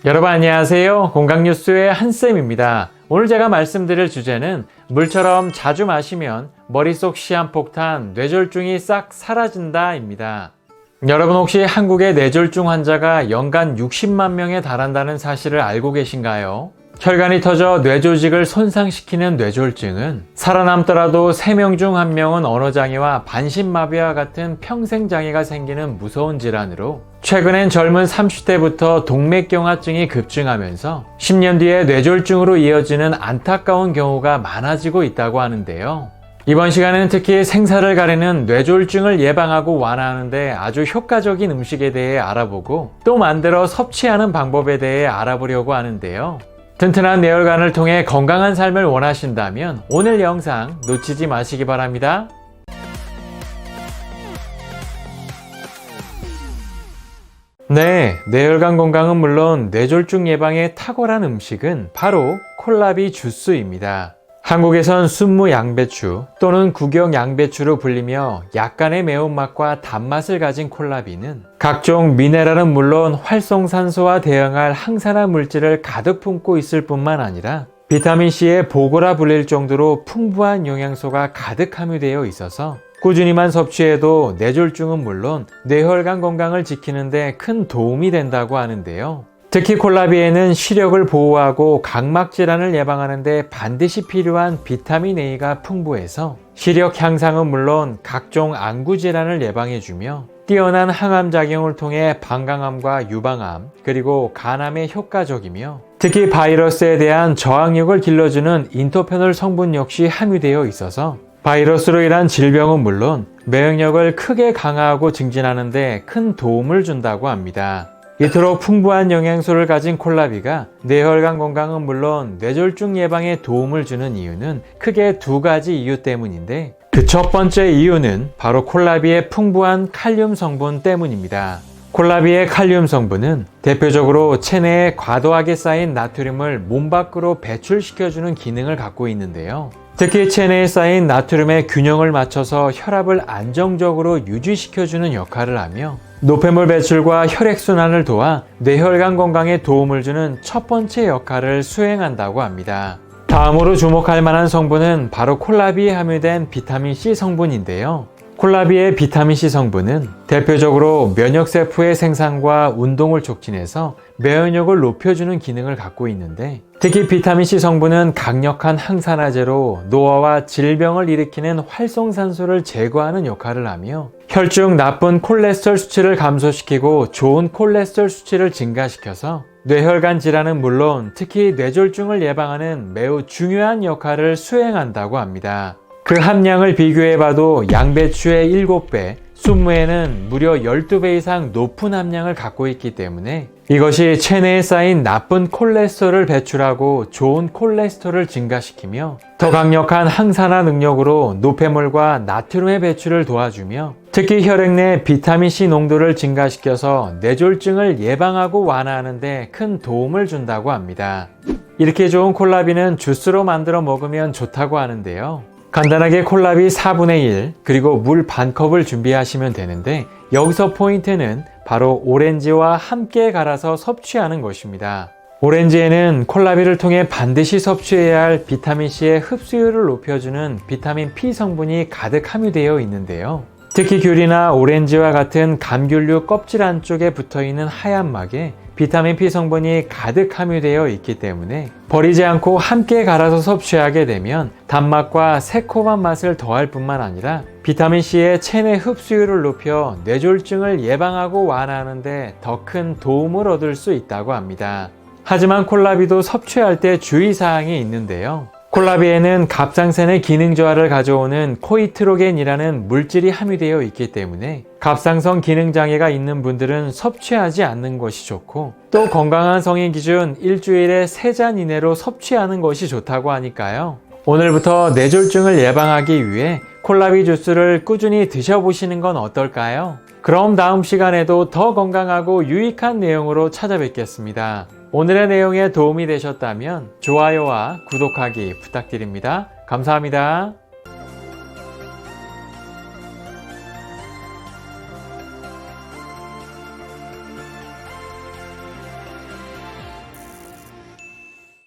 여러분 안녕하세요. 건강뉴스의 한쌤입니다. 오늘 제가 말씀드릴 주제는 물처럼 자주 마시면 머릿속 시한폭탄, 뇌졸중이 싹 사라진다 입니다. 여러분 혹시 한국의 뇌졸중 환자가 연간 60만 명에 달한다는 사실을 알고 계신가요? 혈관이 터져 뇌조직을 손상시키는 뇌졸중은 살아남더라도 3명 중 1명은 언어장애와 반신마비와 같은 평생장애가 생기는 무서운 질환으로 최근엔 젊은 30대부터 동맥경화증이 급증하면서 10년 뒤에 뇌졸중으로 이어지는 안타까운 경우가 많아지고 있다고 하는데요. 이번 시간에는 특히 생사를 가리는 뇌졸중을 예방하고 완화하는 데 아주 효과적인 음식에 대해 알아보고 또 만들어 섭취하는 방법에 대해 알아보려고 하는데요. 튼튼한 뇌혈관을 통해 건강한 삶을 원하신다면 오늘 영상 놓치지 마시기 바랍니다. 네, 뇌혈관 건강은 물론 뇌졸중 예방에 탁월한 음식은 바로 콜라비 주스입니다. 한국에선 순무 양배추 또는 구경 양배추로 불리며 약간의 매운맛과 단맛을 가진 콜라비는 각종 미네랄은 물론 활성산소와 대응할 항산화 물질을 가득 품고 있을 뿐만 아니라 비타민C의 보고라 불릴 정도로 풍부한 영양소가 가득 함유되어 있어서 꾸준히만 섭취해도 뇌졸중은 물론 뇌혈관 건강을 지키는 데 큰 도움이 된다고 하는데요. 특히 콜라비에는 시력을 보호하고 각막 질환을 예방하는 데 반드시 필요한 비타민 A가 풍부해서 시력 향상은 물론 각종 안구 질환을 예방해주며 뛰어난 항암 작용을 통해 방광암과 유방암 그리고 간암에 효과적이며 특히 바이러스에 대한 저항력을 길러주는 인터페놀 성분 역시 함유되어 있어서 바이러스로 인한 질병은 물론免疫力을 크게 강화하고 증진하는 데 큰 도움을 준다고 합니다. 이토록 풍부한 영양소를 가진 콜라비가 뇌혈관 건강은 물론 뇌졸중 예방에 도움을 주는 이유는 크게 두 가지 이유 때문인데 그 첫 번째 이유는 바로 콜라비의 풍부한 칼륨 성분 때문입니다. 콜라비의 칼륨 성분은 대표적으로 체내에 과도하게 쌓인 나트륨을 몸 밖으로 배출시켜주는 기능을 갖고 있는데요. 특히 체내에 쌓인 나트륨의 균형을 맞춰서 혈압을 안정적으로 유지시켜주는 역할을 하며 노폐물 배출과 혈액순환을 도와 뇌혈관 건강에 도움을 주는 첫 번째 역할을 수행한다고 합니다. 다음으로 주목할 만한 성분은 바로 콜라비에 함유된 비타민C 성분인데요. 콜라비의 비타민C 성분은 대표적으로 면역세포의 생산과 운동을 촉진해서 면역력을 높여주는 기능을 갖고 있는데 특히 비타민C 성분은 강력한 항산화제로 노화와 질병을 일으키는 활성산소를 제거하는 역할을 하며 혈중 나쁜 콜레스테롤 수치를 감소시키고 좋은 콜레스테롤 수치를 증가시켜서 뇌혈관 질환은 물론 특히 뇌졸중을 예방하는 매우 중요한 역할을 수행한다고 합니다. 그 함량을 비교해봐도 양배추의 7배, 순무에는 무려 12배 이상 높은 함량을 갖고 있기 때문에 이것이 체내에 쌓인 나쁜 콜레스테롤을 배출하고 좋은 콜레스테롤을 증가시키며 더 강력한 항산화 능력으로 노폐물과 나트륨의 배출을 도와주며 특히 혈액 내 비타민C 농도를 증가시켜서 뇌졸중을 예방하고 완화하는 데 큰 도움을 준다고 합니다. 이렇게 좋은 콜라비는 주스로 만들어 먹으면 좋다고 하는데요. 간단하게 콜라비 4분의 1 그리고 물 반컵을 준비하시면 되는데 여기서 포인트는 바로 오렌지와 함께 갈아서 섭취하는 것입니다. 오렌지에는 콜라비를 통해 반드시 섭취해야 할 비타민C의 흡수율을 높여주는 비타민 P 성분이 가득 함유되어 있는데요. 특히 귤이나 오렌지와 같은 감귤류 껍질 안쪽에 붙어있는 하얀 막에 비타민 P 성분이 가득 함유되어 있기 때문에 버리지 않고 함께 갈아서 섭취하게 되면 단맛과 새콤한 맛을 더할 뿐만 아니라 비타민C의 체내 흡수율을 높여 뇌졸중을 예방하고 완화하는 데 더 큰 도움을 얻을 수 있다고 합니다. 하지만 콜라비도 섭취할 때 주의사항이 있는데요. 콜라비에는 갑상선의 기능 저하를 가져오는 코이트로겐이라는 물질이 함유되어 있기 때문에 갑상선 기능 장애가 있는 분들은 섭취하지 않는 것이 좋고 또 건강한 성인 기준 일주일에 3잔 이내로 섭취하는 것이 좋다고 하니까요. 오늘부터 뇌졸중을 예방하기 위해 콜라비 주스를 꾸준히 드셔보시는 건 어떨까요? 그럼 다음 시간에도 더 건강하고 유익한 내용으로 찾아뵙겠습니다. 오늘의 내용에 도움이 되셨다면 좋아요와 구독하기 부탁드립니다. 감사합니다.